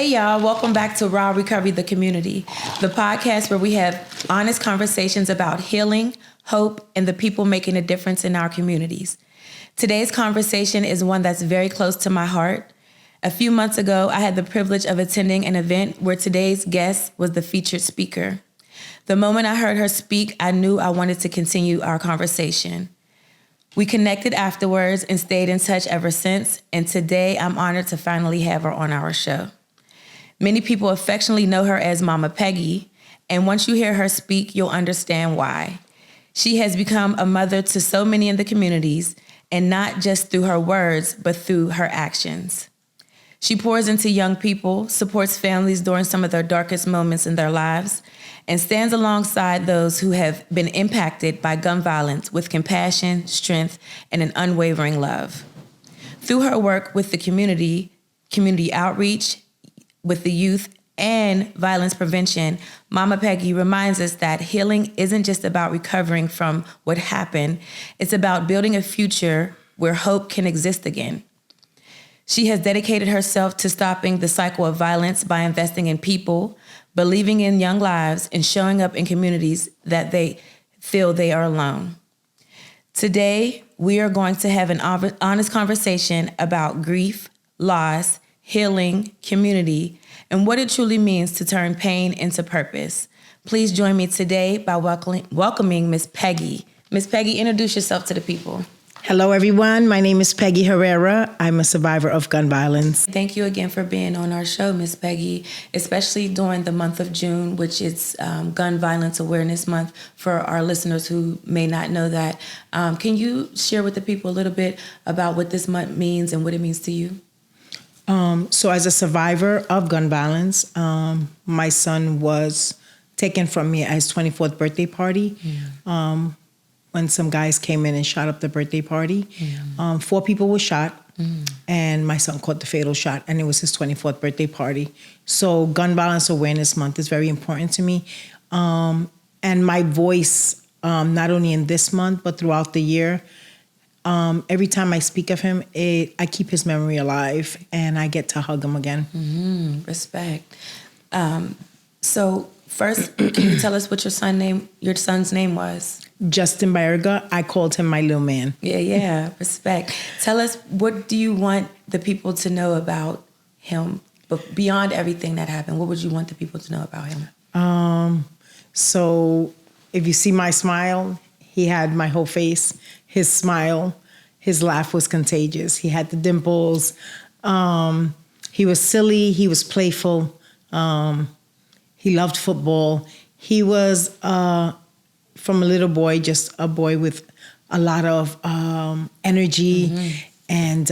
Hey y'all, welcome back to Raw Recovery, the Community, the podcast where we have honest conversations about healing, hope, and the people making a difference in our communities. Today's conversation is one that's very close to my heart. A few months ago, I had the privilege of attending an event where today's guest was the featured speaker. The moment I heard her speak, I knew I wanted to continue our conversation. We connected afterwards and stayed in touch ever since, and today I'm honored to finally have her on our show. Many people affectionately know her as Mama Peggy, and once you hear her speak, you'll understand why. She has become a mother to so many in the communities, and not just through her words, but through her actions. She pours into young people, supports families during some of their darkest moments in their lives, and stands alongside those who have been impacted by gun violence with compassion, strength, and an unwavering love. Through her work with the community outreach, with the youth, and violence prevention, Mama Peggy reminds us that healing isn't just about recovering from what happened. It's about building a future where hope can exist again. She has dedicated herself to stopping the cycle of violence by investing in people, believing in young lives, and showing up in communities that they feel they are alone. Today, we are going to have an honest conversation about grief, loss, healing, community, and what it truly means to turn pain into purpose. Please join me today by welcoming Miss Peggy. Miss Peggy, introduce yourself to the people. Hello, everyone. My name is Peggy Herrera. I'm a survivor of gun violence. Thank you again for being on our show, Miss Peggy, especially during the month of June, which is Gun Violence Awareness Month for our listeners who may not know that. Can you share with the people a little bit about what this month means and what it means to you? So as a survivor of gun violence, my son was taken from me at his 24th birthday party when some guys came in and shot up the birthday party. 4 people were shot, and my son caught the fatal shot, and it was his 24th birthday party. So Gun Violence Awareness Month is very important to me. And my voice, not only in this month, but throughout the year, every time I speak of him, I keep his memory alive, and I get to hug him again. Respect. So first, can you tell us what your son's name was? Justin Baerga. I called him my little man. Yeah. Respect. Tell us, what do you want the people to know about him? But beyond everything that happened, what would you want the people to know about him? So if you see my smile, he had my whole face. His smile, his laugh was contagious. He had the dimples. He was silly. He was playful. He loved football. He was, from a little boy, just a boy with a lot of energy and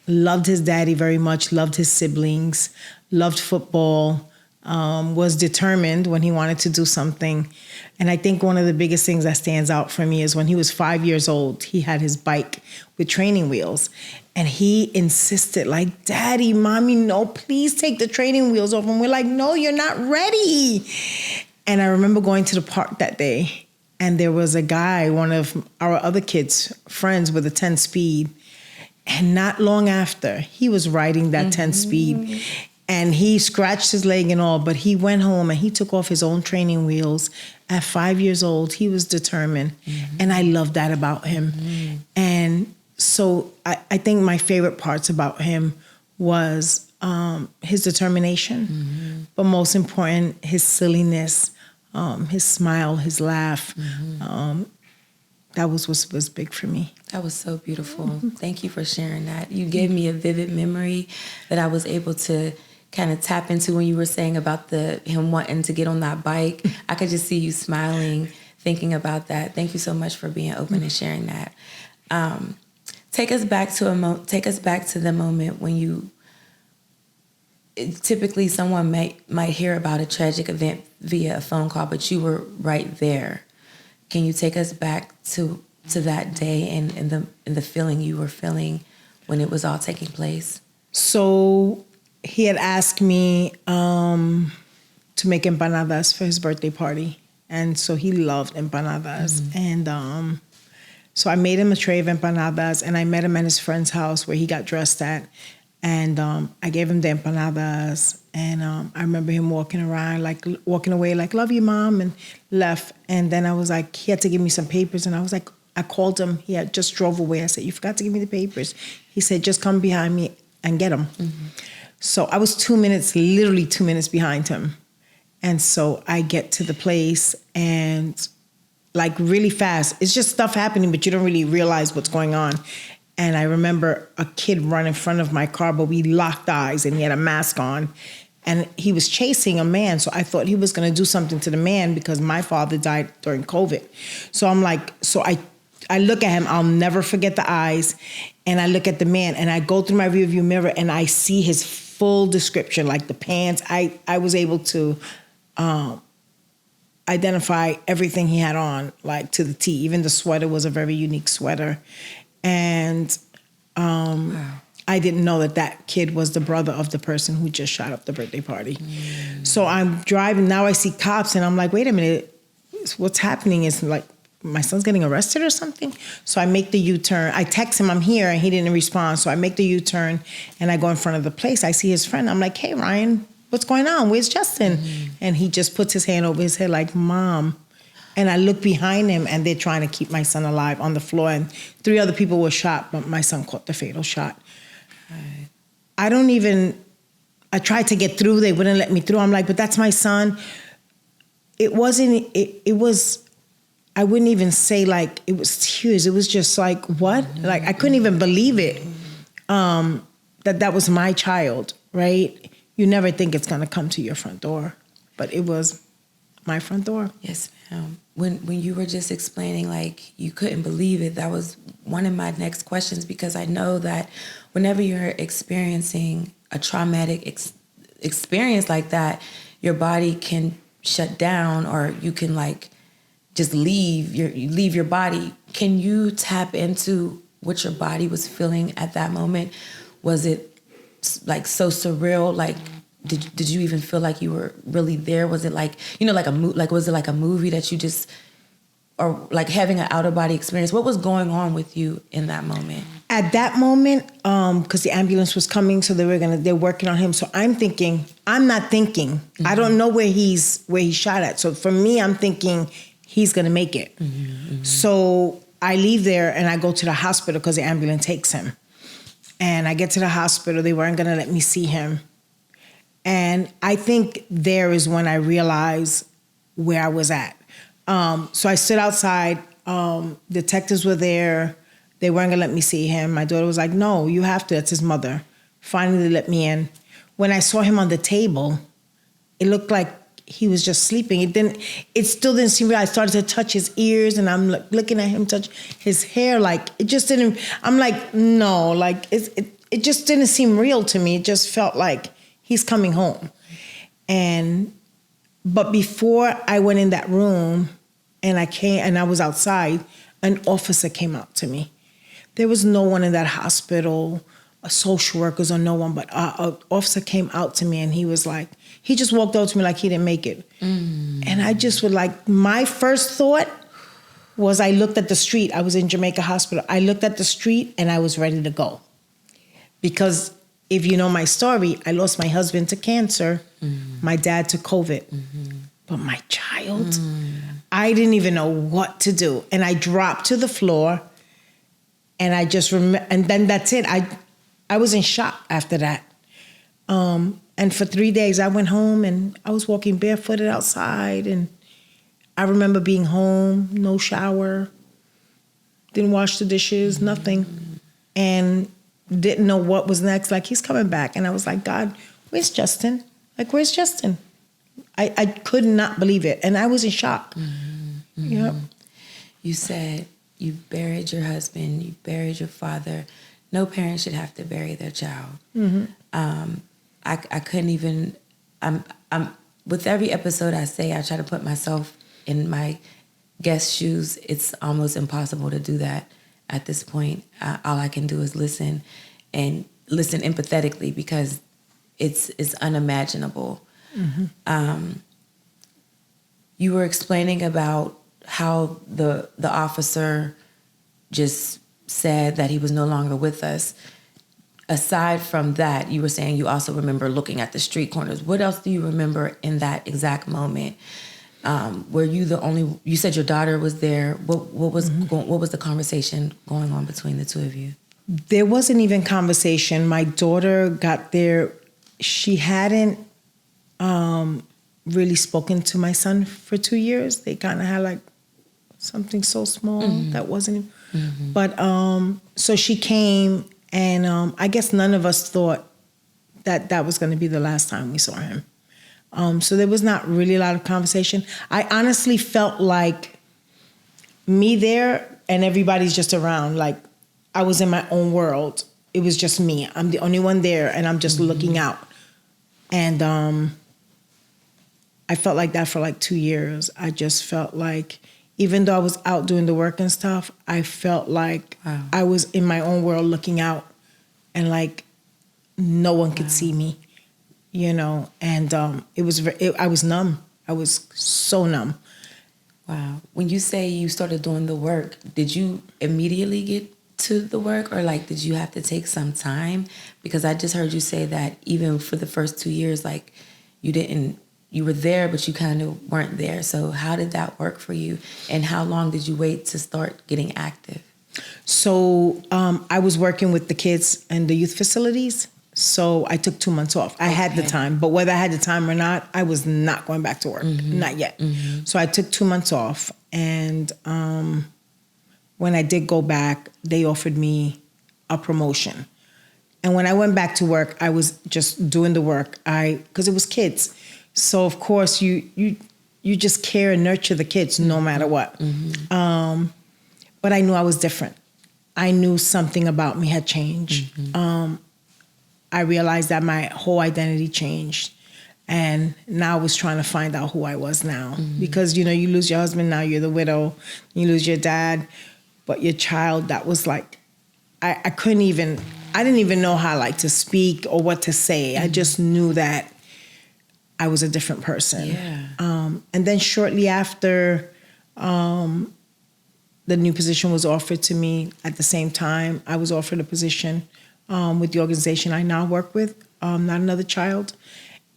loved his daddy very much, loved his siblings, loved football, was determined when he wanted to do something. And I think one of the biggest things that stands out for me is when he was 5 years old, he had his bike with training wheels. And he insisted, like, Daddy, Mommy, no, please take the training wheels off. And we're like, no, you're not ready. And I remember going to the park that day, and there was a guy, one of our other kids' friends, with a 10 speed. And not long after, he was riding that 10 speed. And he scratched his leg and all, but he went home and he took off his own training wheels. At 5 years old, he was determined. And I love that about him. And so I think my favorite parts about him was his determination, but most important, his silliness, his smile, his laugh. That was what was big for me. That was so beautiful. Thank you for sharing that. You gave me a vivid memory that I was able to kind of tap into when you were saying about him wanting to get on that bike. I could just see you smiling, thinking about that. Thank you so much for being open and sharing that. Take us back to the moment when typically someone might hear about a tragic event via a phone call, but you were right there. Can you take us back to that day and the feeling you were feeling when it was all taking place? So he had asked me to make empanadas for his birthday party. And so he loved empanadas. And so I made him a tray of empanadas, and I met him at his friend's house where he got dressed at. And I gave him the empanadas. And I remember him walking away, like, love you, Mom, and left. And then I was like, he had to give me some papers. And I was like, I called him. He had just drove away. I said, you forgot to give me the papers. He said, just come behind me and get them. Mm-hmm. So I was literally 2 minutes behind him. And so I get to the place and like really fast, it's just stuff happening, but you don't really realize what's going on. And I remember a kid run in front of my car, but we locked eyes and he had a mask on and he was chasing a man. So I thought he was going to do something to the man because my father died during COVID. So I'm like, I look at him, I'll never forget the eyes. And I look at the man and I go through my rearview mirror and I see his full description, like the pants. I was able to identify everything he had on, like to the T. Even the sweater was a very unique sweater. And wow. I didn't know that kid was the brother of the person who just shot up the birthday party. So I'm driving, now I see cops and I'm like, wait a minute, what's happening? Is like, my son's getting arrested or something? So I make the U-turn. I text him, I'm here, and he didn't respond. So I make the U-turn and I go in front of the place. I see his friend. I'm like, hey, Ryan, what's going on? Where's Justin? And he just puts his hand over his head like, Mom. And I look behind him and they're trying to keep my son alive on the floor. And 3 other people were shot, but my son caught the fatal shot. Right. I tried to get through. They wouldn't let me through. I'm like, but that's my son. It was, I wouldn't even say like, it was tears. It was just like, what? Like, I couldn't even believe it. That was my child, right? You never think it's gonna come to your front door, but it was my front door. Yes, ma'am. When you were just explaining, like, you couldn't believe it, that was one of my next questions, because I know that whenever you're experiencing a traumatic experience like that, your body can shut down, or you can like just leave your body. Can you tap into what your body was feeling at that moment? Was it like so surreal? Like, did you even feel like you were really there? Was it like, was it like a movie that you just, or like having an out of body experience? What was going on with you in that moment? At that moment, because the ambulance was coming, so they're working on him. So I'm not thinking. Mm-hmm. I don't know where he's shot at. So for me, I'm thinking he's gonna make it. Mm-hmm, mm-hmm. So I leave there and I go to the hospital because the ambulance takes him. And I get to the hospital, they weren't gonna let me see him. And I think there is when I realized where I was at. So I stood outside, detectives were there, they weren't gonna let me see him. My daughter was like, no, you have to, that's his mother. Finally, they let me in. When I saw him on the table, it looked like he was just sleeping. It still didn't seem real. I started to touch his ears and I'm looking at him touch his hair. Like, it just didn't, I'm like, no, like it just didn't seem real to me. It just felt like he's coming home. But before I went in that room and I was outside, an officer came out to me. There was no one in that hospital, social workers or no one, but an officer came out to me and he was like, he just walked over to me like he didn't make it. Mm. And I just would like, my first thought was I looked at the street. I was in Jamaica Hospital. I looked at the street and I was ready to go. Because if you know my story, I lost my husband to cancer, my dad to COVID. Mm-hmm. But my child, I didn't even know what to do. And I dropped to the floor and I just remember, and then that's it. I was in shock after that. And for 3 days I went home and I was walking barefooted outside, and I remember being home, no shower, didn't wash the dishes, nothing. And didn't know what was next. Like, he's coming back. And I was like, God, where's Justin? Like, where's Justin? I could not believe it. And I was in shock. Mm-hmm. Mm-hmm. Yep. You said you buried your husband, you buried your father. No parent should have to bury their child. Mm-hmm. I couldn't even, I'm with every episode I say, I try to put myself in my guest's shoes. It's almost impossible to do that at this point. All I can do is listen, and listen empathetically, because it's unimaginable. Mm-hmm. You were explaining about how the officer just said that he was no longer with us. aside from that, you were saying you also remember looking at the street corners. What else do you remember in that exact moment? Were you the only? You said your daughter was there. What was what was the conversation going on between the two of you? There wasn't even conversation. My daughter got there. She hadn't really spoken to my son for 2 years. They kind of had like something so small that wasn't. But so she came, and I guess none of us thought that that was going to be the last time we saw him. So there was not really a lot of conversation. I honestly felt like me there and everybody's just around. Like I was in my own world. It was just me. I'm the only one there, and I'm just looking out. And I felt like that for like 2 years. I just felt like, even though I was out doing the work and stuff, I felt like I was in my own world looking out, and like no one could see me. You know, and I was numb. I was so numb. Wow. When you say you started doing the work, did you immediately get to the work, or like did you have to take some time? Because I just heard you say that even for the first 2 years, like you were there, but you kind of weren't there. So how did that work for you? And how long did you wait to start getting active? So I was working with the kids in the youth facilities. So I took 2 months off. I had the time, but whether I had the time or not, I was not going back to work, not yet. So I took 2 months off, and when I did go back, they offered me a promotion. And when I went back to work, I was just doing the work. Because it was kids, so of course you just care and nurture the kids no matter what. But I knew I was different. I knew something about me had changed. I realized that my whole identity changed. And now I was trying to find out who I was now. Because, you know, you lose your husband, now you're the widow. You lose your dad. But your child, that was like, I didn't even know how like to speak or what to say. I just knew that I was a different person. Yeah. And then shortly after, the new position was offered to me. At the same time, I was offered a position with the organization I now work with, Not Another Child.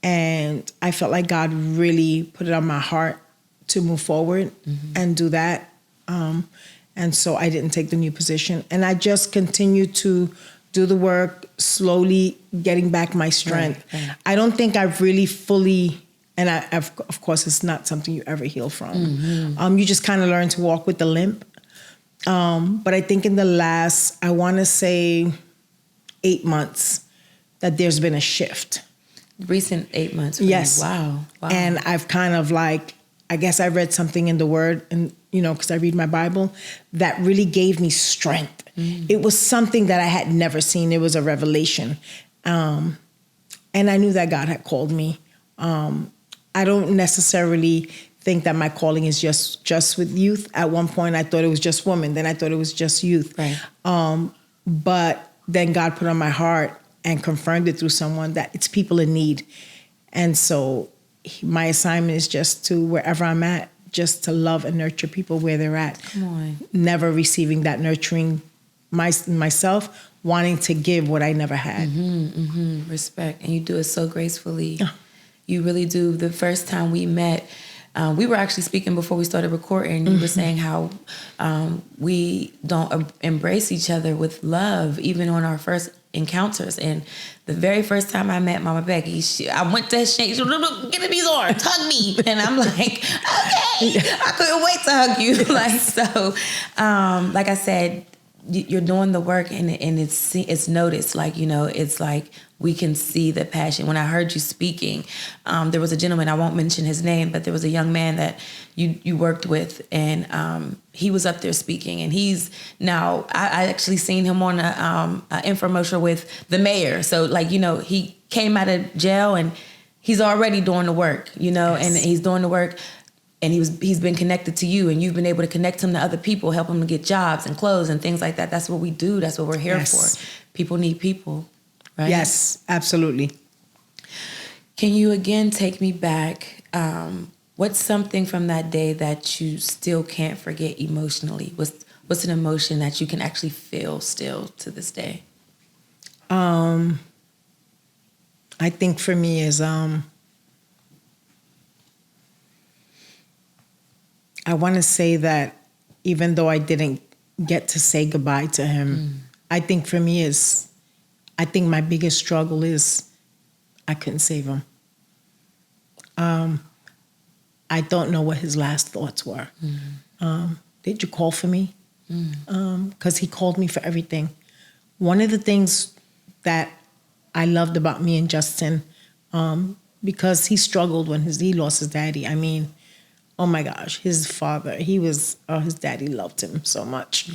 And I felt like God really put it on my heart to move forward and do that. And so I didn't take the new position. And I just continued to do the work, slowly getting back my strength. Right. I don't think I've really fully, and of course, it's not something you ever heal from. You just kind of learn to walk with the limp. But I think in the last, I want to say 8 months, that there's been a shift. Recent 8 months. Really? Yes. Wow. And I've kind of like, I guess I read something in the Word, and you know, because I read my Bible, that really gave me strength. It was something that I had never seen. It was a revelation. And I knew that God had called me. I don't necessarily think that my calling is just with youth. At one point, I thought it was just women. Then I thought it was just youth. Right. But then God put on my heart and confirmed it through someone that it's people in need. And so my assignment is just to, wherever I'm at, just to love and nurture people where they're at. Come on. Never receiving that nurturing myself, wanting to give what I never had. Respect. And you do it so gracefully. You really do. The first time we met, we were actually speaking before we started recording. You were saying how we don't embrace each other with love, even on our first encounters. And the very first time I met Mama Peggy, I went to shake, get in these arms, hug me. And I'm like, okay, I couldn't wait to hug you. Like, so, like I said, you're doing the work, and it's noticed. Like, you know, it's like we can see the passion. When I heard you speaking, there was a gentleman, I won't mention his name, but there was a young man that you worked with, and he was up there speaking. And he's now, I actually seen him on a infomercial with the mayor. So, like, you know, he came out of jail and he's already doing the work, you know, and he's doing the work. And he's been connected to you, and you've been able to connect him to other people, help him to get jobs and clothes and things like that. That's what we do. That's what we're here for. People need people, right? Yes, absolutely. Can you again take me back? What's something from that day that you still can't forget emotionally? What's an emotion that you can actually feel still to this day? I think for me is I want to say that even though I didn't get to say goodbye to him, I think for me is, I think my biggest struggle is I couldn't save him. I don't know what his last thoughts were. Did you call for me? Because he called me for everything. One of the things that I loved about me and Justin, because he struggled when he lost his daddy. I mean, oh my gosh, his father, his daddy loved him so much.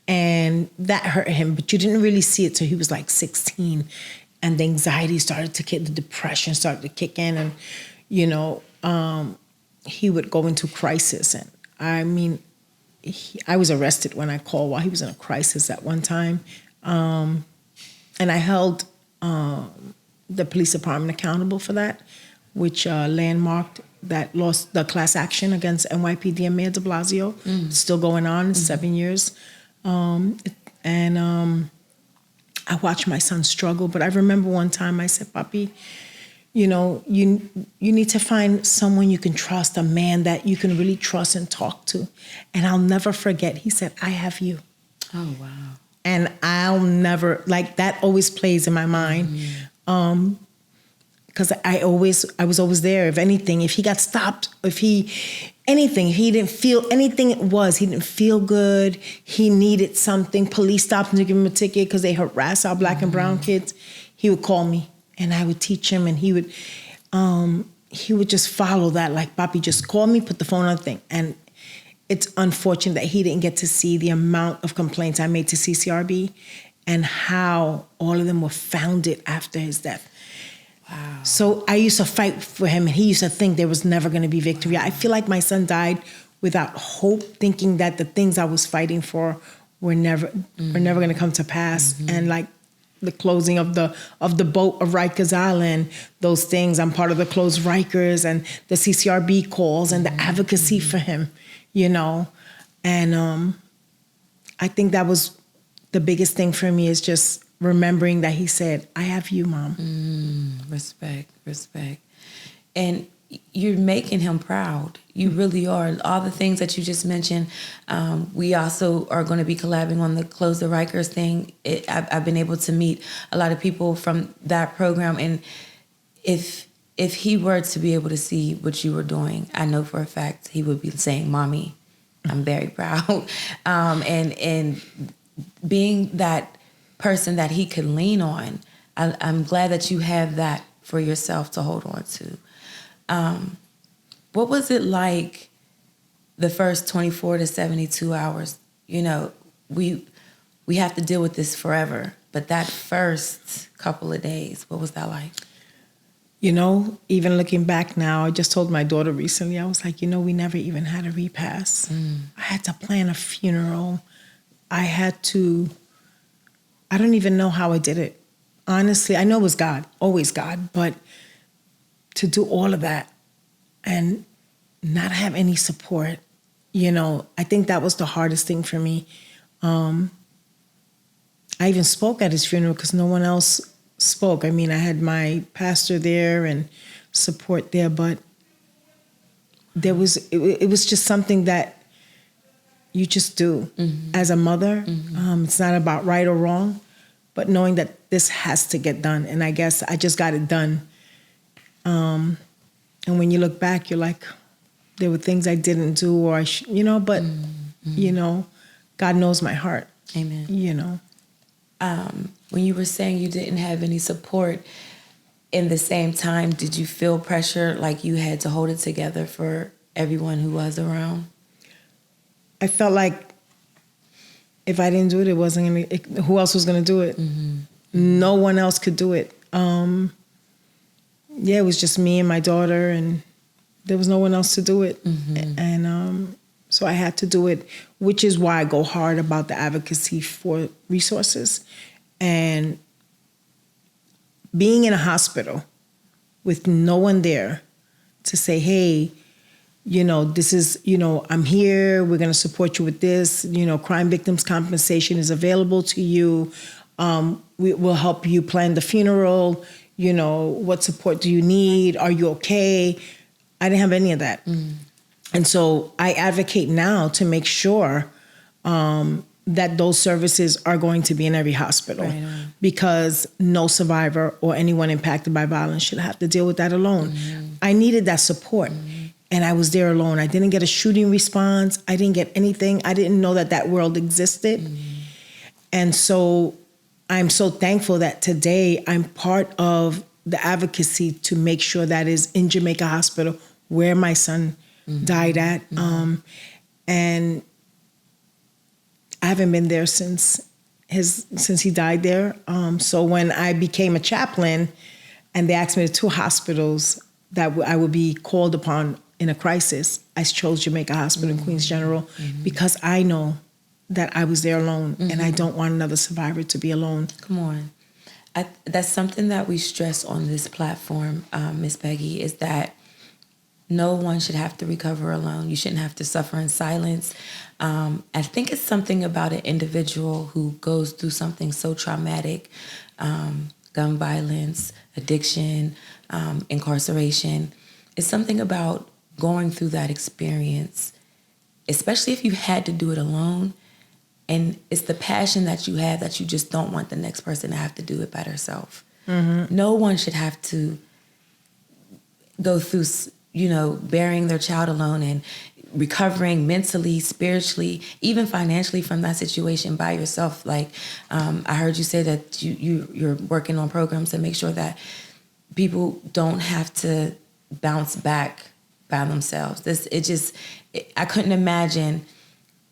And that hurt him, but you didn't really see it till he was like 16. And the anxiety started to kick, the depression started to kick in. And, you know, he would go into crisis. And I mean, I was arrested when I called while he was in a crisis at one time. And I held the police department accountable for that, which landmarked that lost the class action against NYPD and Mayor de Blasio. It's still going on, 7 years. I watched my son struggle, but I remember one time I said, Papi, you know, you need to find someone you can trust, a man that you can really trust and talk to. And I'll never forget, he said, I have you. Oh, wow. And I'll never, like, that always plays in my mind. Because I was always there. If anything, if he got stopped, he didn't feel anything he didn't feel good, he needed something, police stopped him to give him a ticket because they harass our black and brown kids, he would call me and I would teach him, and he would just follow that, like, Papi, just call me, put the phone on the thing. And it's unfortunate that he didn't get to see the amount of complaints I made to CCRB and how all of them were founded after his death. Wow. So I used to fight for him, and he used to think there was never going to be victory. I feel like my son died without hope, thinking that the things I was fighting for were never going to come to pass. And like the closing of the boat of Rikers Island, those things, I'm part of the closed Rikers, and the CCRB calls and the advocacy for him, you know. And I think that was the biggest thing for me, is just remembering that he said, I have you, Mom. Respect. And you're making him proud. You really are. All the things that you just mentioned, we also are going to be collabing on the Close the Rikers thing. I've been able to meet a lot of people from that program. And if he were to be able to see what you were doing, I know for a fact he would be saying, Mommy, I'm very proud. And being that person that he could lean on, I'm glad that you have that for yourself to hold on to. What was it like the first 24 to 72 hours? You know, we have to deal with this forever, but that first couple of days, what was that like? You know, even looking back now, I just told my daughter recently, I was like, you know, we never even had a repast. I had to plan a funeral. I don't even know how I did it. Honestly, I know it was God, always God, but to do all of that and not have any support, you know, I think that was the hardest thing for me. I even spoke at his funeral because no one else spoke. I mean, I had my pastor there and support there, but it was just something that you just do as a mother. It's not about right or wrong, but knowing that this has to get done. And I guess I just got it done. And when you look back, you're like, there were things I didn't do, or but you know, God knows my heart. Amen. You know. When you were saying you didn't have any support, in the same time, did you feel pressure like you had to hold it together for everyone who was around? I felt like if I didn't do it, it wasn't going to, who else was going to do it? No one else could do it. It was just me and my daughter, and there was no one else to do it. And so I had to do it, which is why I go hard about the advocacy for resources. And being in a hospital with no one there to say, hey, you know, this is, you know, I'm here, we're going to support you with this, you know, crime victims compensation is available to you. We will help you plan the funeral. You know, what support do you need? Are you okay? I didn't have any of that. And so I advocate now to make sure that those services are going to be in every hospital, Right on. because no survivor or anyone impacted by violence should have to deal with that alone. I needed that support, and I was there alone. I didn't get a shooting response. I didn't get anything. I didn't know that world existed. And so I'm so thankful that today I'm part of the advocacy to make sure that is in Jamaica Hospital, where my son died at. And I haven't been there since he died there. So when I became a chaplain and they asked me the 2 hospitals that I would be called upon in a crisis, I chose Jamaica Hospital and Queens General, because I know that I was there alone, and I don't want another survivor to be alone. Come on. That's something that we stress on this platform, Miss Peggy, is that no one should have to recover alone. You shouldn't have to suffer in silence. I think it's something about an individual who goes through something so traumatic, gun violence, addiction, incarceration. It's something about going through that experience, especially if you had to do it alone. And it's the passion that you have that you just don't want the next person to have to do it by themselves. No one should have to go through, burying their child alone and recovering mentally, spiritually, even financially from that situation by yourself. Like, I heard you say that you're working on programs to make sure that people don't have to bounce back by themselves. I couldn't imagine,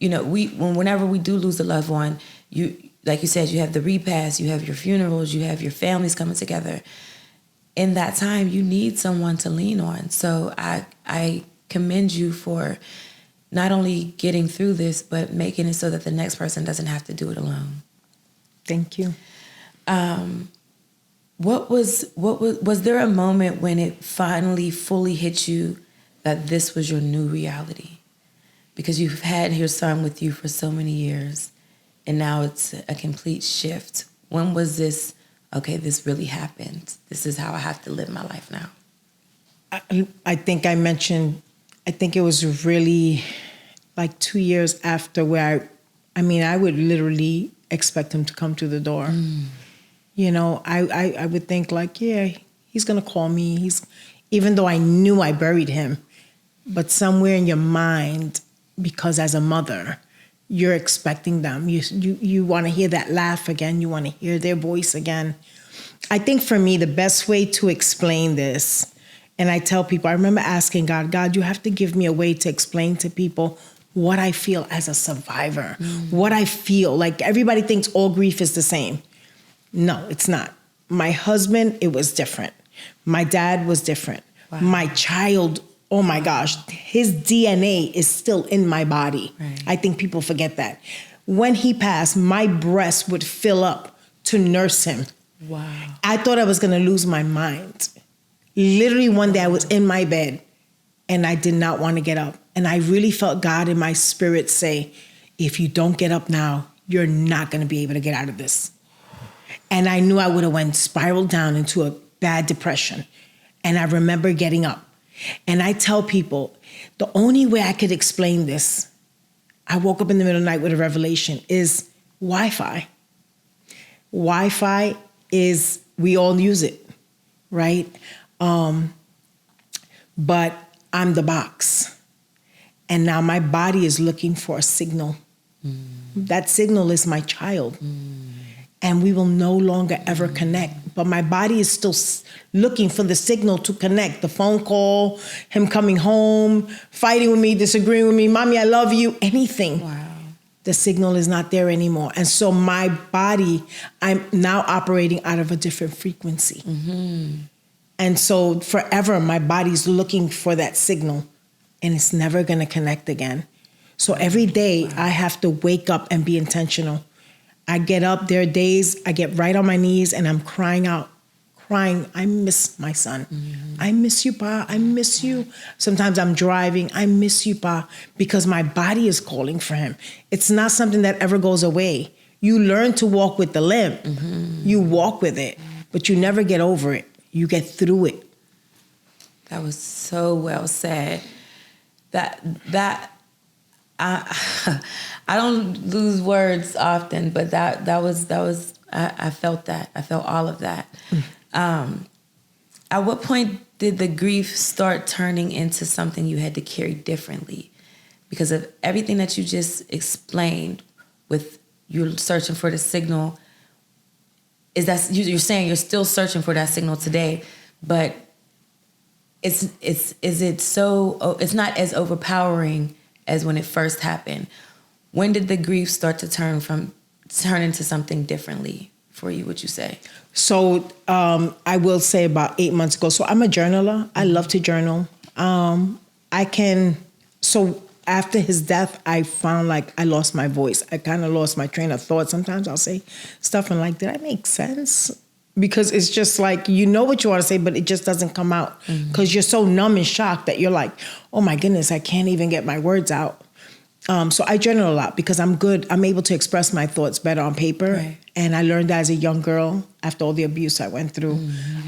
whenever we do lose a loved one, like you said, you have the repast, you have your funerals, you have your families coming together. In that time, you need someone to lean on. So I commend you for not only getting through this, but making it so that the next person doesn't have to do it alone. Thank you. Was there a moment when it finally fully hit you that this was your new reality? Because you've had your son with you for so many years, and now it's a complete shift. When was this, okay, this really happened? This is how I have to live my life now. I think it was really like 2 years after, where I would literally expect him to come to the door. I would think like, yeah, he's going to call me. Even though I knew I buried him, but somewhere in your mind, because as a mother, you're expecting them. You want to hear that laugh again. You want to hear their voice again. I think for me, the best way to explain this, and I tell people, I remember asking God, you have to give me a way to explain to people what I feel as a survivor, what I feel. Like, everybody thinks all grief is the same. No, it's not. My husband, it was different. My dad was different. Wow. My child, oh my gosh, his DNA is still in my body. Right. I think people forget that. When he passed, my breast would fill up to nurse him. Wow. I thought I was going to lose my mind. Literally one day I was in my bed and I did not want to get up. And I really felt God in my spirit say, if you don't get up now, you're not going to be able to get out of this. And I knew I would have spiraled down into a bad depression. And I remember getting up. And I tell people, the only way I could explain this, I woke up in the middle of the night with a revelation, is Wi-Fi. Wi-Fi is, we all use it, right? But I'm the box. And now my body is looking for a signal. That signal is my child. And we will no longer ever connect. But my body is still looking for the signal to connect. The phone call, him coming home, fighting with me, disagreeing with me, mommy, I love you, anything. Wow. The signal is not there anymore. And so my body, I'm now operating out of a different frequency. And so forever, my body's looking for that signal, and it's never going to connect again. So every day, I have to wake up and be intentional. I get up, there are days I get right on my knees and I'm crying out, I miss my son. I miss you, Pa, I miss you. Sometimes I'm driving, I miss you, Pa, because my body is calling for him. It's not something that ever goes away. You learn to walk with the limp. You walk with it, but you never get over it. You get through it. That was so well said. That I don't lose words often, but that was I felt that. I felt all of that. At what point did the grief start turning into something you had to carry differently? Because of everything that you just explained, with you're searching for the signal. Is that you're saying you're still searching for that signal today, but is it so? It's not as overpowering as when it first happened. When did the grief start to turn into something differently for you? Would you say? So I will say about 8 months ago. So I'm a journaler. I love to journal. So after his death, I found like I lost my voice. I kind of lost my train of thought. Sometimes I'll say stuff and like, did I make sense? Because it's just like, you know what you want to say, but it just doesn't come out because you're so numb and shocked that you're like, oh my goodness, I can't even get my words out. So I journal a lot because I'm good. I'm able to express my thoughts better on paper. Right. And I learned that as a young girl after all the abuse I went through.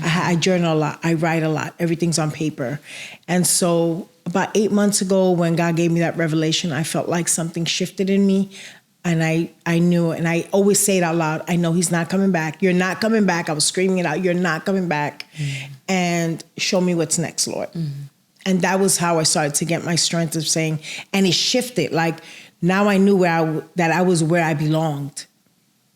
I journal a lot. I write a lot. Everything's on paper. And so about 8 months ago, when God gave me that revelation, I felt like something shifted in me. And I knew, and I always say it out loud, I know he's not coming back. You're not coming back. I was screaming it out. You're not coming back. And show me what's next, Lord. And that was how I started to get my strength of saying, and it shifted. Like now I knew that I was where I belonged.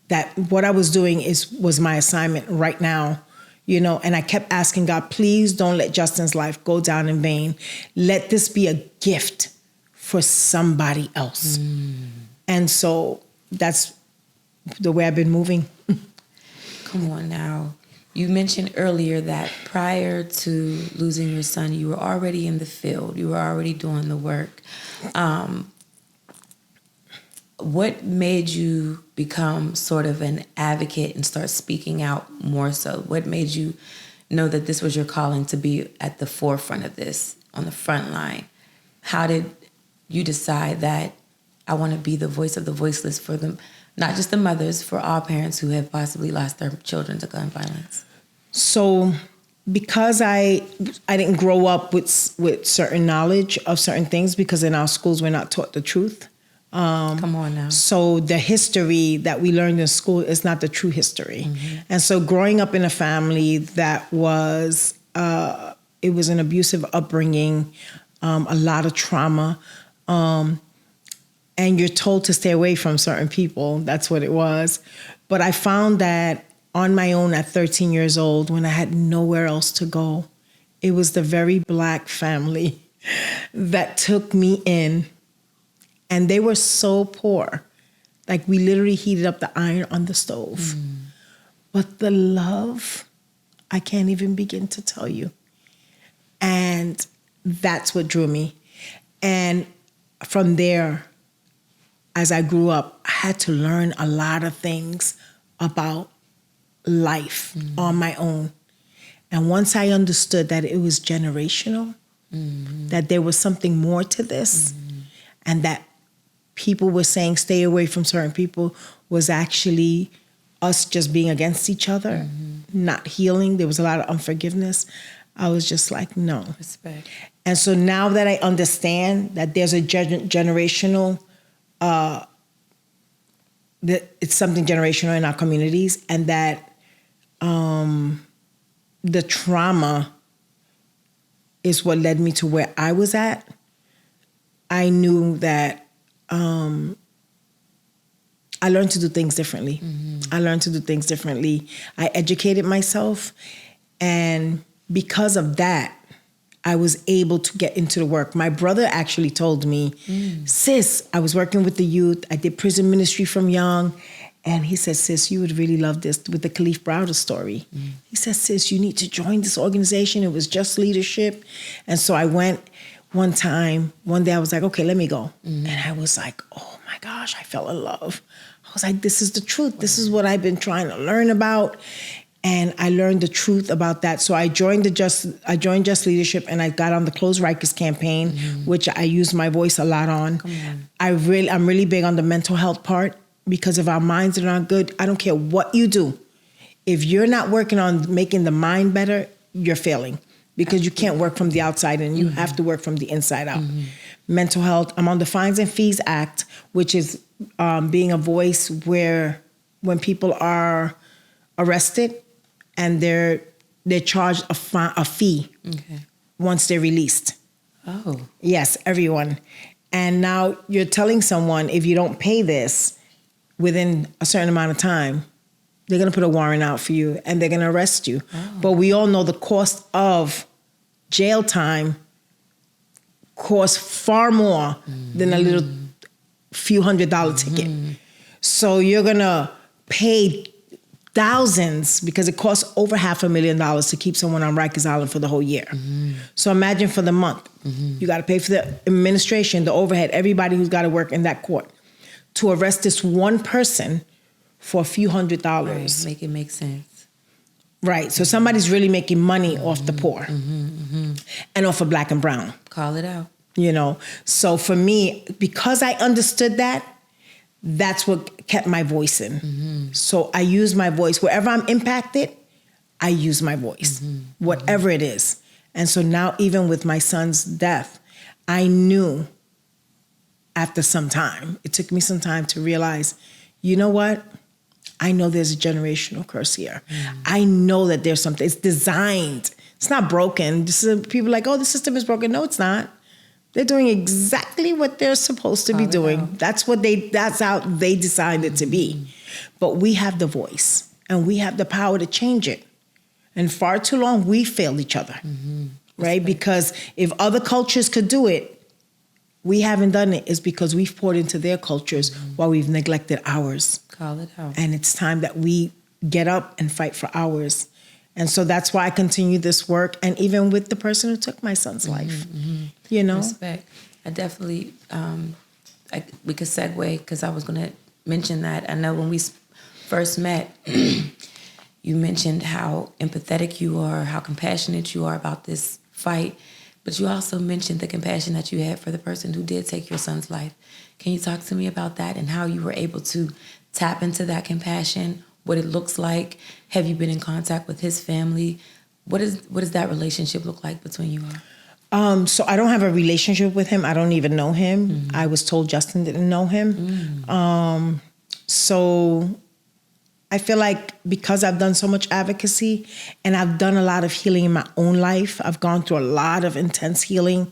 That what I was doing was my assignment right now, you know. And I kept asking God, please don't let Justin's life go down in vain. Let this be a gift for somebody else. And so that's the way I've been moving. Come on now. You mentioned earlier that prior to losing your son, you were already in the field. You were already doing the work. What made you become sort of an advocate and start speaking out more so? What made you know that this was your calling to be at the forefront of this, on the front line? How did you decide that I want to be the voice of the voiceless for them, not just the mothers, for all parents who have possibly lost their children to gun violence? So because I didn't grow up with certain knowledge of certain things, because in our schools we're not taught the truth. Come on now. So the history that we learned in school is not the true history. And so growing up in a family that was, it was an abusive upbringing, a lot of trauma, and you're told to stay away from certain people. That's what it was. But I found that on my own at 13 years old, when I had nowhere else to go, it was the very Black family that took me in. And they were so poor. Like we literally heated up the iron on the stove. But the love, I can't even begin to tell you. And that's what drew me. And from there, as I grew up, I had to learn a lot of things about life on my own. And once I understood that it was generational, that there was something more to this, and that people were saying stay away from certain people was actually us just being against each other, not healing. There was a lot of unforgiveness. I was just like, no. Respect. And so now that I understand that there's a generational, that it's something generational in our communities, and that the trauma is what led me to where I was at, I knew that I learned to do things differently. I learned to do things differently. I educated myself. And because of that, I was able to get into the work. My brother actually told me, sis, I was working with the youth. I did prison ministry from young. And he said, sis, you would really love this with the Khalif Browder story. He said, sis, you need to join this organization. It was Just Leadership. And so I went one day I was like, okay, let me go. And I was like, oh my gosh, I fell in love. I was like, this is the truth. This is what I've been trying to learn about. And I learned the truth about that. So I joined Just Leadership, and I got on the Close Rikers campaign, which I use my voice a lot on. I'm really big on the mental health part, because if our minds are not good, I don't care what you do. If you're not working on making the mind better, you're failing, because you can't work from the outside and you have to work from the inside out. Mental health, I'm on the Fines and Fees Act, which is being a voice where when people are arrested and they're charged a fee once they're released. Oh. Yes, everyone. And now you're telling someone, if you don't pay this within a certain amount of time, they're going to put a warrant out for you and they're going to arrest you. Oh. But we all know the cost of jail time costs far more than a little few $100 ticket. So you're going to pay thousands, because it costs over $500,000 to keep someone on Rikers Island for the whole year. So imagine for the month. You got to pay for the administration, the overhead, everybody who's got to work in that court to arrest this one person for a few $100. Right. Make it make sense. Right. So somebody's really making money off the poor and off of black and brown. Call it out. You know, so for me, because I understood that, that's what kept my voice in. So I use my voice. Wherever I'm impacted, I use my voice, whatever it is. And so now, even with my son's death, I knew after some time, it took me some time to realize, you know what? I know there's a generational curse here. I know that there's something. It's designed. It's not broken. People are like, oh, the system is broken. No, it's not. They're doing exactly what they're supposed to be doing. That's how they designed it to be. But we have the voice and we have the power to change it. And far too long, we failed each other, right? Because if other cultures could do it, we haven't done it. It's because we've poured into their cultures while we've neglected ours. Call it out. And it's time that we get up and fight for ours. And so that's why I continue this work. And even with the person who took my son's life, you know. Respect. I definitely, we could segue, because I was going to mention that. I know when we first met, you mentioned how empathetic you are, how compassionate you are about this fight. But you also mentioned the compassion that you had for the person who did take your son's life. Can you talk to me about that and how you were able to tap into that compassion, what it looks like? Have you been in contact with his family? What does that relationship look like between you all? So I don't have a relationship with him. I don't even know him. I was told Justin didn't know him. So I feel like because I've done so much advocacy and I've done a lot of healing in my own life, I've gone through a lot of intense healing.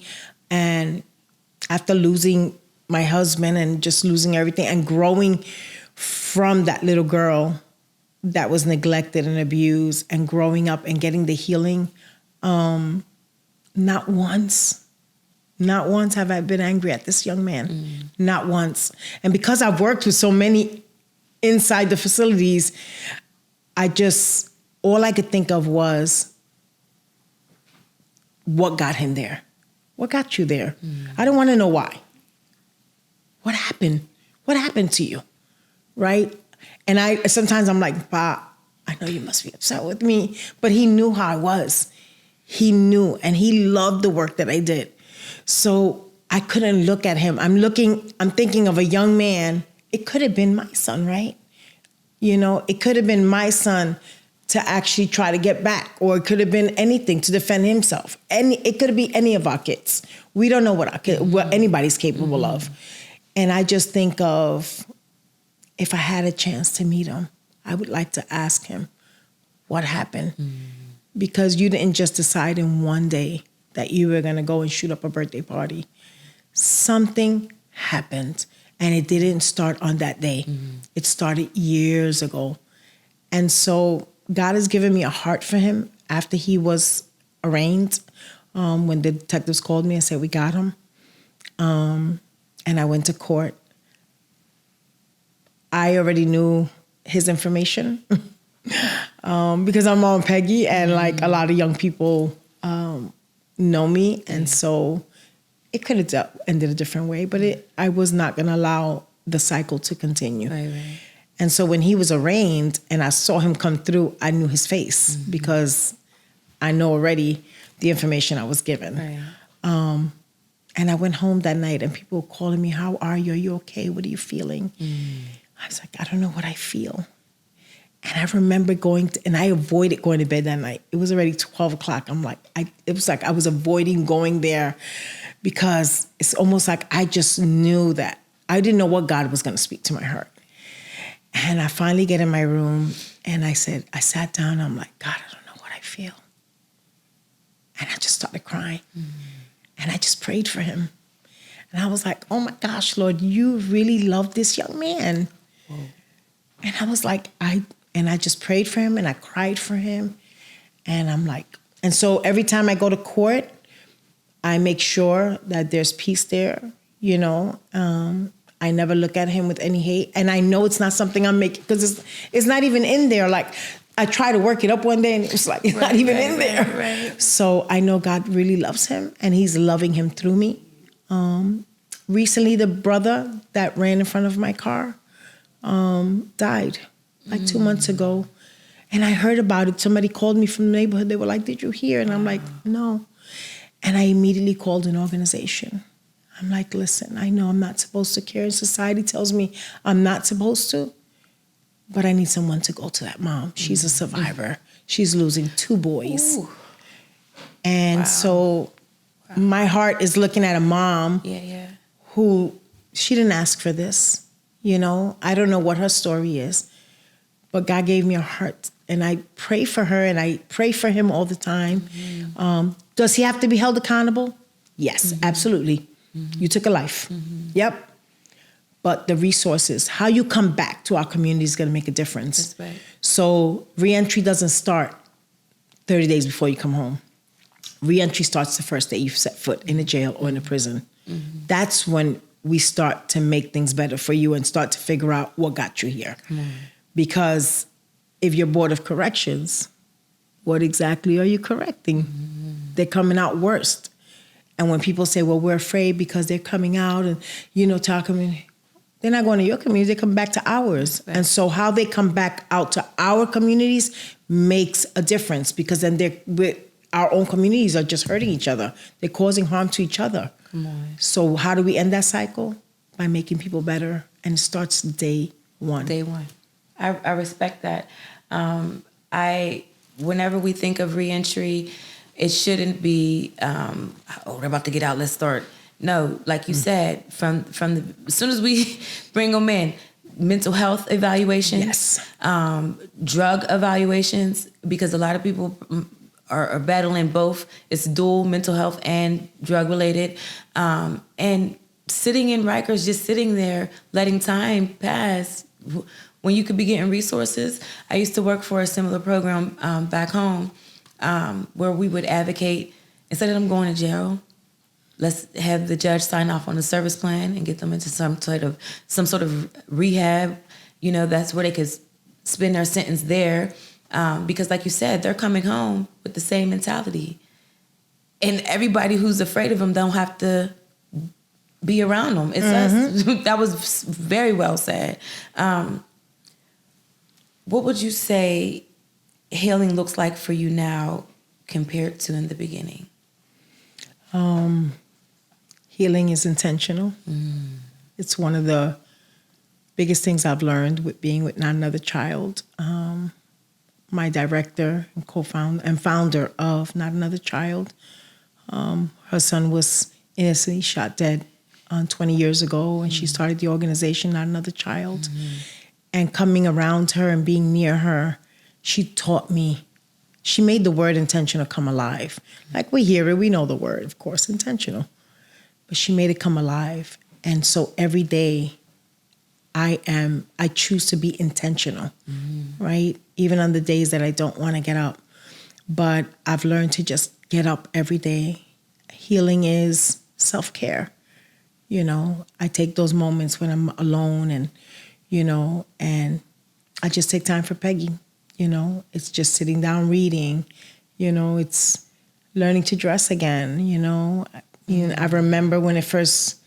And after losing my husband and just losing everything and growing from that little girl that was neglected and abused and growing up and getting the healing, not once have I been angry at this young man. Not once. And because I've worked with so many inside the facilities, all I could think of was, what got him there? What got you there? I don't want to know why. What happened? What happened to you? Right? And sometimes I'm like, Pa, I know you must be upset with me. But he knew how I was. He knew, and he loved the work that I did. So I couldn't look at him. I'm thinking of a young man. It could have been my son, right? You know, it could have been my son to actually try to get back, or it could have been anything to defend himself. It could be any of our kids. We don't know what anybody's capable of. And I just think of, if I had a chance to meet him, I would like to ask him what happened. Because you didn't just decide in one day that you were going to go and shoot up a birthday party. Something happened. And it didn't start on that day. It started years ago. And so God has given me a heart for him after he was arraigned. When the detectives called me and said, we got him. And I went to court. I already knew his information because I'm on Peggy, and like a lot of young people know me. And so it could have ended a different way, but I was not going to allow the cycle to continue. Right. And so when he was arraigned and I saw him come through, I knew his face because I know already the information I was given. Right. And I went home that night and people were calling me, how are you? Are you okay? What are you feeling? I was like, I don't know what I feel. And I remember and I avoided going to bed that night. It was already 12 o'clock. It was like I was avoiding going there because it's almost like I just knew that I didn't know what God was going to speak to my heart. And I finally get in my room and I sat down. I'm like, God, I don't know what I feel. And I just started crying. And I just prayed for him. And I was like, oh my gosh, Lord, you really love this young man. Whoa. And I was like, I just prayed for him and I cried for him. And I'm like, and so every time I go to court, I make sure that there's peace there, you know. I never look at him with any hate. And I know it's not something I'm making, because it's not even in there. Like, I try to work it up one day and it was like, it's not even in there. Right. So I know God really loves him and he's loving him through me. Recently, the brother that ran in front of my car died like 2 months ago. And I heard about it. Somebody called me from the neighborhood. They were like, did you hear? And I'm like, no. And I immediately called an organization. I'm like, listen, I know I'm not supposed to care. Society tells me I'm not supposed to, but I need someone to go to that mom. She's a survivor. She's losing 2 boys. Ooh. And so my heart is looking at a mom who, she didn't ask for this. You know, I don't know what her story is, but God gave me a heart. And I pray for her and I pray for him all the time. Does he have to be held accountable? Yes, absolutely. You took a life. Yep. But the resources, how you come back to our community is going to make a difference. That's right. So reentry doesn't start 30 days before you come home. Reentry starts the first day you set foot in a jail or in a prison. That's when we start to make things better for you and start to figure out what got you here. Because if you're Board of Corrections, what exactly are you correcting? They're coming out worse. And when people say, well, we're afraid because they're coming out and, you know, to our community, they're not going to your community, they come back to ours. Right. And so how they come back out to our communities makes a difference, because then our own communities are just hurting each other. They're causing harm to each other. Come on. So how do we end that cycle? By making people better. And it starts day one. Day one. I respect that. Whenever we think of reentry, it shouldn't be, we're about to get out, let's start. No, like you said, from as soon as we bring them in, mental health evaluations, drug evaluations, because a lot of people are battling both. It's dual mental health and drug related. And sitting in Rikers, just sitting there, letting time pass when you could be getting resources. I used to work for a similar program back home where we would advocate, instead of them going to jail, let's have the judge sign off on a service plan and get them into some sort of rehab. You know, that's where they could spend their sentence there. Because like you said, they're coming home with the same mentality. And everybody who's afraid of them don't have to be around them. It's us. That was very well said. What would you say healing looks like for you now compared to in the beginning? Healing is intentional. It's one of the biggest things I've learned with being with Not Another Child. My director and co-founder and founder of Not Another Child, her son was innocently shot dead 20 years ago, and she started the organization Not Another Child. And coming around her and being near her, she taught me, she made the word intentional come alive. Like, we hear it, we know the word, of course, intentional. But she made it come alive. And so every day I choose to be intentional, right? Even on the days that I don't want to get up. But I've learned to just get up every day. Healing is self-care. You know, I take those moments when I'm alone and, you know, and I just take time for Peggy. You know, it's just sitting down reading. You know, it's learning to dress again, you know. I remember when it first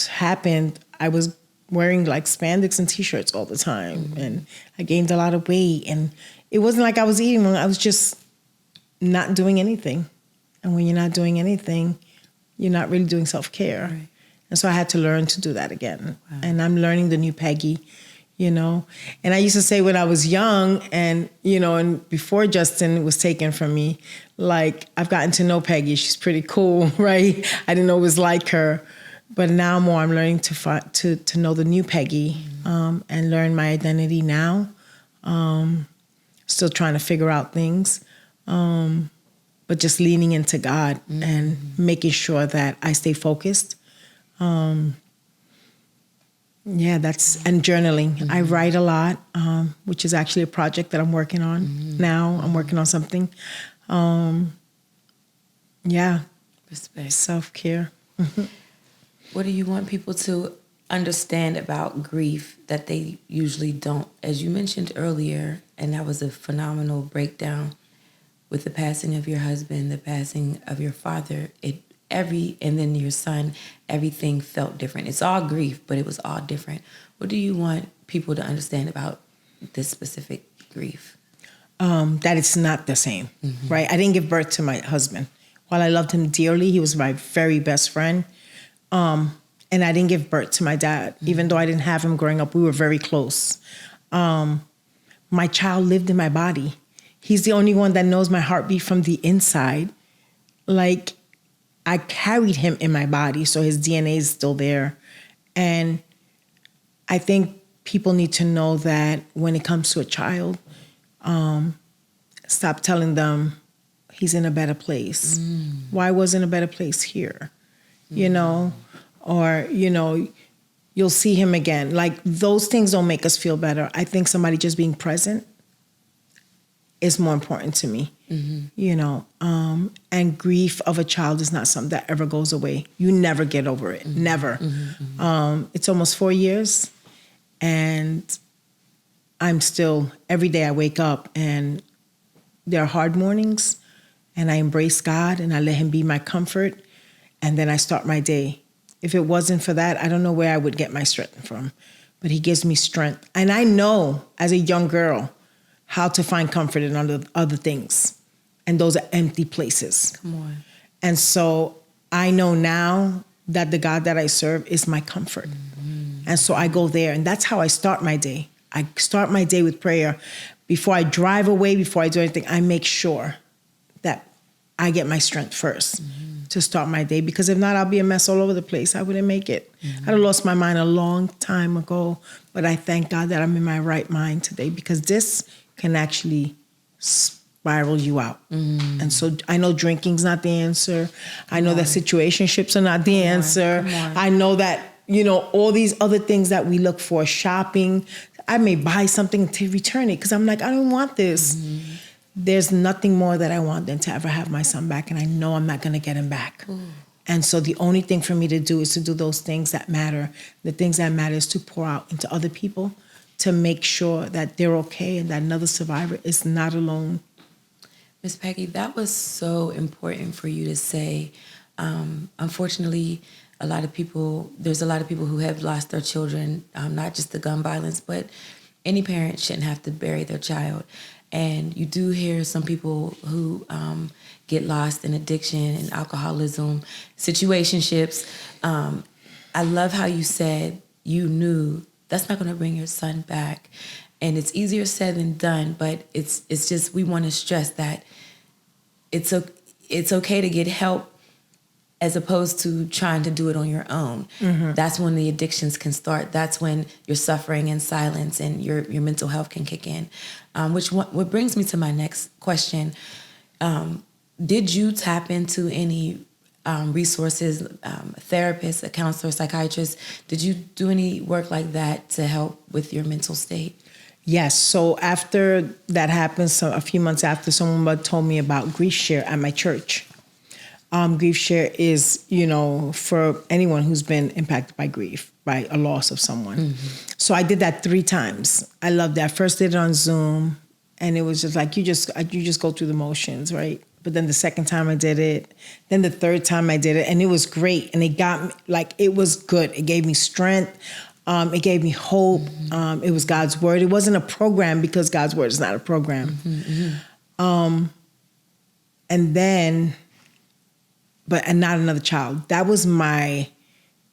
happened, I was wearing like spandex and t-shirts all the time. And I gained a lot of weight. And it wasn't like I was eating, I was just not doing anything. And when you're not doing anything, you're not really doing self-care. Right. And so I had to learn to do that again. Wow. And I'm learning the new Peggy, you know. And I used to say when I was young and, you know, and before Justin was taken from me, like, I've gotten to know Peggy. She's pretty cool, right? I didn't always like her. But now more I'm learning to know the new Peggy, and learn my identity now. Still trying to figure out things. But just leaning into God and making sure that I stay focused. And journaling. I write a lot, which is actually a project that I'm working on now. I'm working on something. Respect. Self-care. What do you want people to understand about grief that they usually don't? As you mentioned earlier, and that was a phenomenal breakdown with the passing of your husband, the passing of your father, and then your son, everything felt different. It's all grief, but it was all different. What do you want people to understand about this specific grief? That it's not the same, right? I didn't give birth to my husband. While I loved him dearly, he was my very best friend. And I didn't give birth to my dad. Even though I didn't have him growing up, we were very close. My child lived in my body. He's the only one that knows my heartbeat from the inside. Like, I carried him in my body, so his DNA is still there. And I think people need to know that when it comes to a child, stop telling them he's in a better place. Why wasn't a better place here? You know, or, you know, you'll see him again. Like, those things don't make us feel better. I think somebody just being present is more important to me, you know. And grief of a child is not something that ever goes away. You never get over it, never. It's almost 4 years, and I'm still, every day I wake up and there are hard mornings, and I embrace God and I let him be my comfort, and then I start my day. If it wasn't for that, I don't know where I would get my strength from, but he gives me strength. And I know as a young girl how to find comfort in other things, and those are empty places. Come on. And so I know now that the God that I serve is my comfort. And so I go there, and that's how I start my day. I start my day with prayer. Before I drive away, before I do anything, I make sure that I get my strength first to start my day, because if not, I'll be a mess all over the place. I wouldn't make it. I'd have lost my mind a long time ago, but I thank God that I'm in my right mind today, because this can actually spiral you out. And so I know drinking's not the answer. I know that situationships are not the answer. I know that, you know, all these other things that we look for, shopping, I may buy something to return it because I'm like, I don't want this. There's nothing more that I want than to ever have my son back, and I know I'm not going to get him back. And so the only thing for me to do is to do those things that matter. The things that matter is to pour out into other people, to make sure that they're okay and that another survivor is not alone. Miss Peggy, that was so important for you to say. Unfortunately, there's a lot of people who have lost their children, not just the gun violence, but any parent shouldn't have to bury their child. And you do hear some people who get lost in addiction and alcoholism, situationships. I love how you said you knew that's not going to bring your son back. And it's easier said than done, but it's just, we want to stress that it's okay to get help as opposed to trying to do it on your own. That's when the addictions can start. That's when you're suffering in silence and your mental health can kick in. What brings me to my next question. Did you tap into any resources, a therapist, a counselor, psychiatrist? Did you do any work like that to help with your mental state? Yes. So after that happened, so a few months after, someone told me about Grief Share at my church. Grief Share is, you know, for anyone who's been impacted by grief, by a loss of someone. So I did that 3 times. I loved that. First did it on Zoom, and it was just like you just go through the motions, right? But then the second time I did it, then the third time I did it, and it was great. And it got me, like, it was good. It gave me strength. It gave me hope. It was God's word. It wasn't a program, because God's word is not a program. And then, and not another child. That was my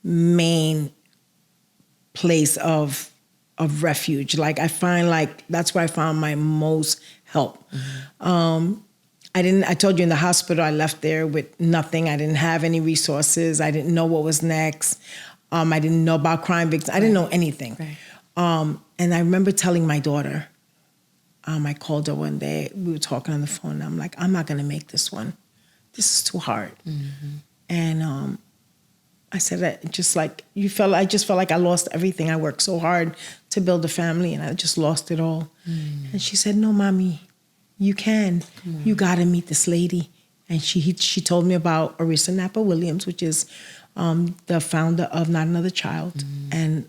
main place of of refuge. Like I find like that's where I found my most help. I told you in the hospital, I left there with nothing. I didn't have any resources. I didn't know what was next. I didn't know about crime victims. I didn't know anything. Right. And I remember telling my daughter, I called her one day, we were talking on the phone, and I'm like, I'm not gonna make this one. This is too hard. And I said that just like I just felt like I lost everything. I worked so hard to build a family and I just lost it all. And she said, no, mommy, you can. You gotta meet this lady. And she told me about Arissa Napa Williams, which is the founder of Not Another Child. And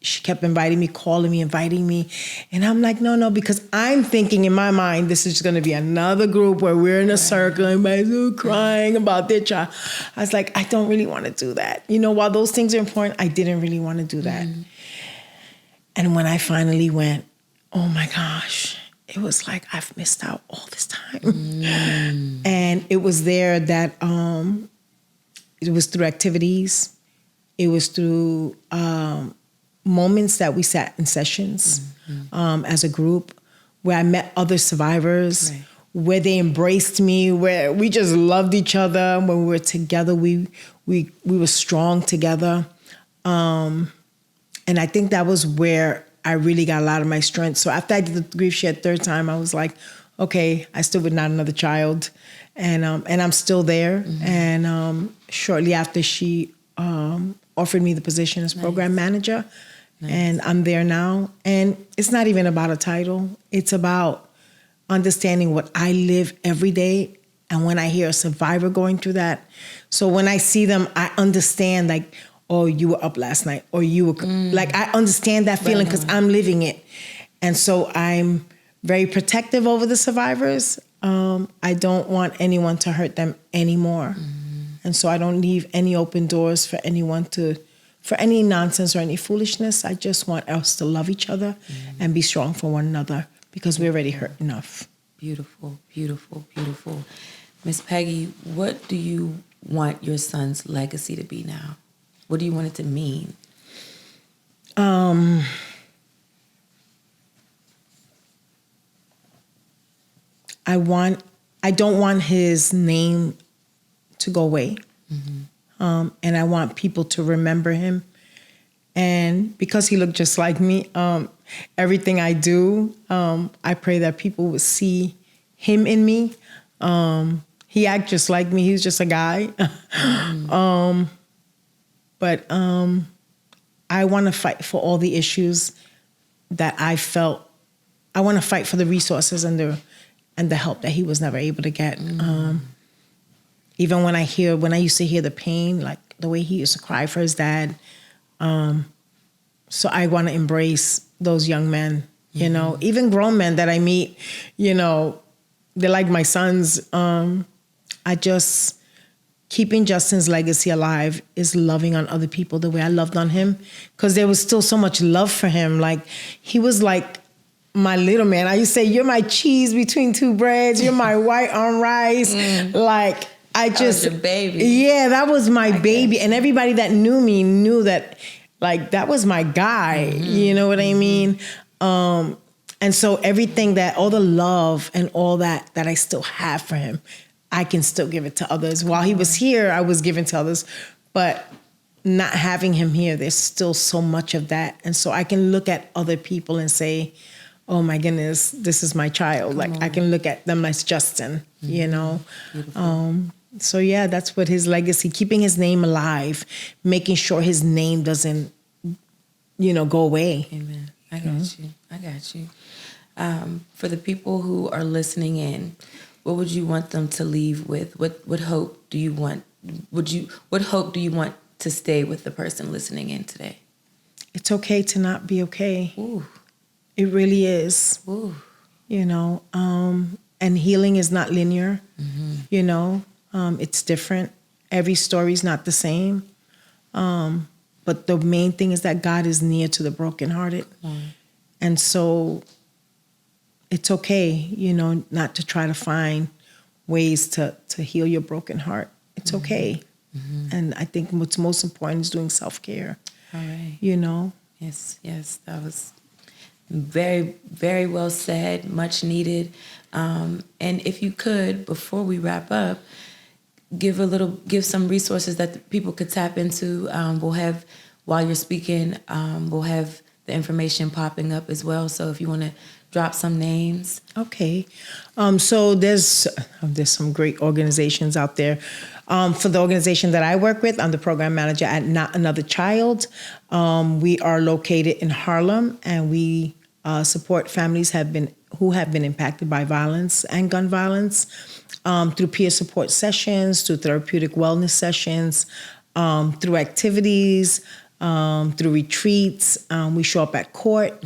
she kept inviting me, calling me, inviting me. And I'm like, no, because I'm thinking in my mind, this is going to be another group where we're in a circle and everybody's crying about their child. I was like, I don't really want to do that. You know, while those things are important, I didn't really want to do that. And when I finally went, oh my gosh, it was like, I've missed out all this time. And it was there that it was through activities. It was through moments that we sat in sessions as a group, where I met other survivors, where they embraced me, where we just loved each other. When we were together, we were strong together. And I think that was where I really got a lot of my strength. So after I did the grief share third time, I was like, okay, I stood with Not Another Child, and I'm still there. And shortly after, she offered me the position as program manager. And I'm there now. And it's not even about a title. It's about understanding what I live every day. And when I hear a survivor going through that, so when I see them, I understand like, oh, you were up last night, or you were like, I understand that feeling because I'm living it. And so I'm very protective over the survivors. I don't want anyone to hurt them anymore. And so I don't leave any open doors for anyone for any nonsense or any foolishness. I just want us to love each other and be strong for one another, because we're already hurt enough. Beautiful, beautiful, beautiful. Miss Peggy, what do you want your son's legacy to be now? What do you want it to mean? I don't want his name to go away. And I want people to remember him. And because he looked just like me, everything I do, I pray that people would see him in me. He acts just like me. He's just a guy. But I want to fight for all the issues that I felt. I want to fight for the resources and the help that he was never able to get. Even when I used to hear the pain, like the way he used to cry for his dad. So I want to embrace those young men, you know, even grown men that I meet, you know, they're like my sons. Keeping Justin's legacy alive is loving on other people the way I loved on him, because there was still so much love for him. Like, he was like my little man. I used to say, you're my cheese between two breads. You're my white on rice. Like, that was your baby. Yeah, that was my baby. And everybody that knew me knew that, like, that was my guy. You know what I mean? And so everything all the love and all that I still have for him, I can still give it to others. While he was here, I was giving to others. But not having him here, there's still so much of that. And so I can look at other people and say, oh my goodness, this is my child. Like, I can look at them as Justin, you know? So yeah, that's what his legacy, keeping his name alive, making sure his name doesn't, go away. Amen. I got you. For the people who are listening in, what would you want them to leave with? What hope do you want? What hope do you want to stay with the person listening in today? It's okay to not be okay. Ooh. It really is. Ooh. And healing is not linear. It's different. Every story's not the same. But the main thing is that God is near to the brokenhearted. And so it's okay, not to try to find ways to heal your broken heart. It's okay. And I think what's most important is doing self-care. All right. You know? Yes, that was Very, very well said, much needed. And if you could, before we wrap up, give some resources that people could tap into. We'll have, while you're speaking, we'll have the information popping up as well. So if you want to drop some names. Okay. So there's some great organizations out there. For the organization that I work with, I'm the program manager at Not Another Child. We are located in Harlem, and we support families who have been impacted by violence and gun violence through peer support sessions, through therapeutic wellness sessions, through activities, through retreats. We show up at court.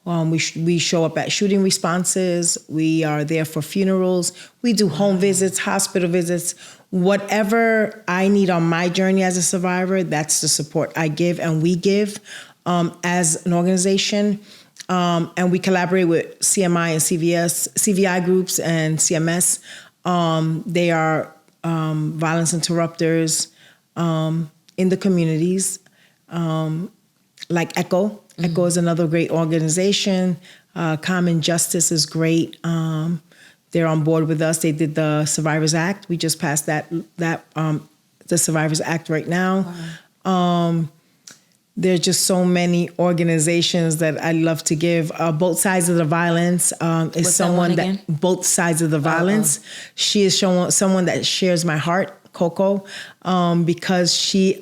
We show up at shooting responses. We are there for funerals. We do home visits, hospital visits. Whatever I need on my journey as a survivor, that's the support I give and we give as an organization. And we collaborate with CMI and CVI groups and CMS. They are violence interrupters in the communities, like ECHO. ECHO is another great organization. Common Justice is great. They're on board with us. They did the Survivors Act. We just passed the Survivors Act right now. Wow. There's just so many organizations that I love to give. Both Sides of the Violence is someone that Both Sides of the Violence. She is someone that shares my heart, Coco, because she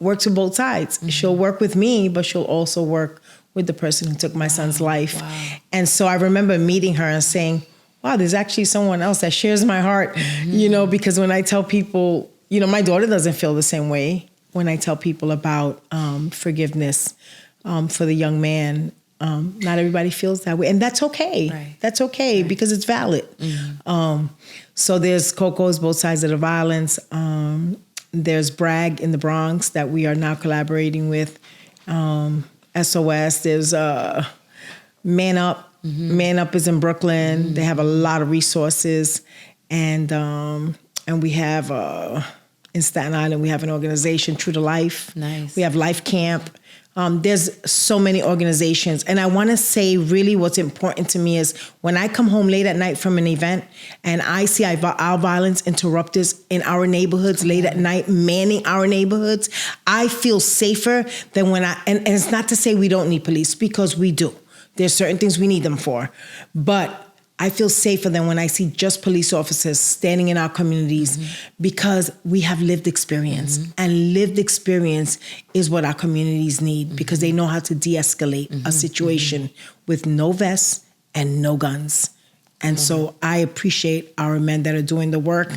works with both sides. Mm-hmm. She'll work with me, but she'll also work with the person who took my son's life. Wow. And so I remember meeting her and saying, wow, there's actually someone else that shares my heart, because when I tell people, my daughter doesn't feel the same way. When I tell people about forgiveness for the young man, not everybody feels that way. And that's okay. Right. That's okay, right, because it's valid. Mm-hmm. So there's Coco's Both Sides of the Violence. There's Bragg in the Bronx that we are now collaborating with. SOS. There's Man Up. Mm-hmm. Man Up is in Brooklyn. Mm-hmm. They have a lot of resources. And we have... in Staten Island, we have an organization, True to Life. Nice. We have Life Camp. There's so many organizations. And I want to say really what's important to me is when I come home late at night from an event and I see our violence interrupters in our neighborhoods late at night, manning our neighborhoods, I feel safer than when and it's not to say we don't need police, because we do. There's certain things we need them for. But I feel safer than when I see just police officers standing in our communities, because we have lived experience. And lived experience is what our communities need, because they know how to de-escalate a situation with no vests and no guns. And so I appreciate our men that are doing the work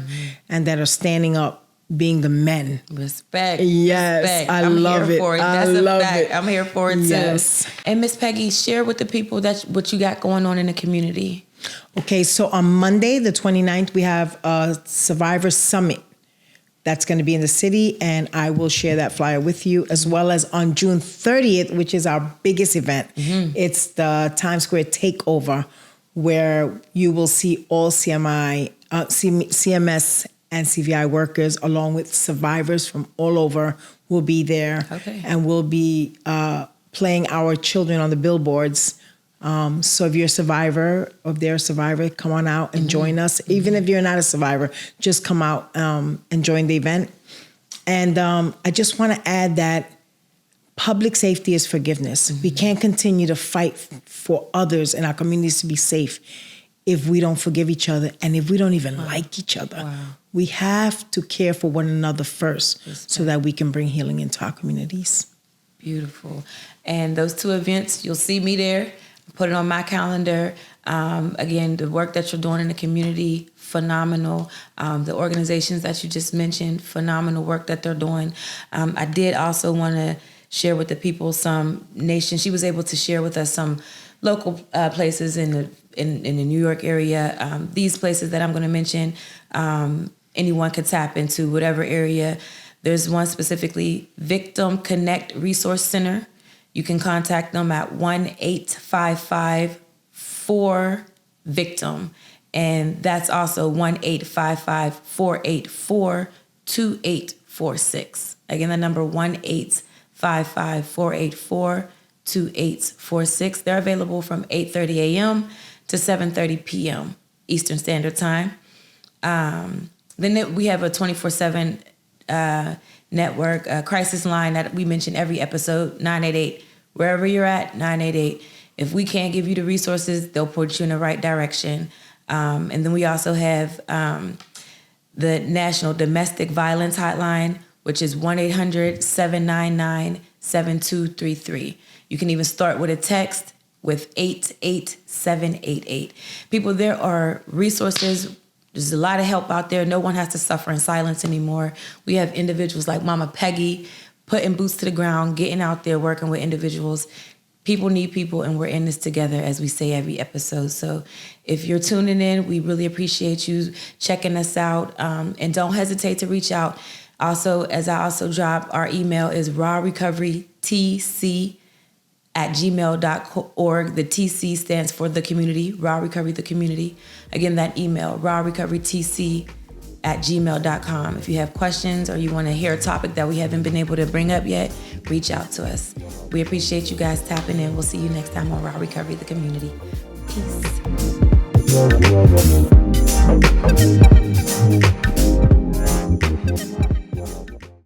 and that are standing up, being the men. Respect. Yes, respect. I love it. That's a fact. I'm here for it too. Yes. And Miss Peggy, share with the people what you got going on in the community. Okay, so on Monday, the 29th, we have a Survivor Summit that's going to be in the city, and I will share that flyer with you, as well as on June 30th, which is our biggest event. It's the Times Square Takeover, where you will see all CMS and CVI workers, along with survivors from all over, will be there. Okay. And we'll be playing our children on the billboards. So if you're a survivor, or if they're a survivor, come on out and join us. Even if you're not a survivor, just come out and join the event. And I just want to add that public safety is forgiveness. We can't continue to fight for others in our communities to be safe if we don't forgive each other and if we don't even like each other. Wow. We have to care for one another first so that we can bring healing into our communities. Beautiful. And those two events, you'll see me there. Put it on my calendar. Again, the work that you're doing in the community, phenomenal. The organizations that you just mentioned, phenomenal work that they're doing. I did also want to share with the people some nations. She was able to share with us some local places in the New York area. These places that I'm going to mention, anyone could tap into, whatever area. There's one specifically, Victim Connect Resource Center. You can contact them at 1-855-4-VICTIM. And that's also 1-855-484-2846. Again, the number 1-855-484-2846. 2846. They're available from 8:30 a.m. to 7:30 p.m. Eastern Standard Time. Then we have a 24/7 network, crisis line that we mention every episode, 988. Wherever you're at, 988. If we can't give you the resources, they'll put you in the right direction. And then we also have the National Domestic Violence Hotline, which is 1-800-799-7233. You can even start with a text with 88788. People, there are resources. There's a lot of help out there. No one has to suffer in silence anymore. We have individuals like Mama Peggy putting boots to the ground, getting out there, working with individuals. People need people, and we're in this together, as we say every episode. So if you're tuning in, we really appreciate you checking us out. And don't hesitate to reach out. Also, as I also drop, our email is rawrecoverytc@gmail.org. The TC stands for the community, Raw Recovery, the community. Again, that email, rawrecoverytc@gmail.com. If you have questions or you want to hear a topic that we haven't been able to bring up yet, reach out to us. We appreciate you guys tapping in. We'll see you next time on Raw Recovery, the community. Peace.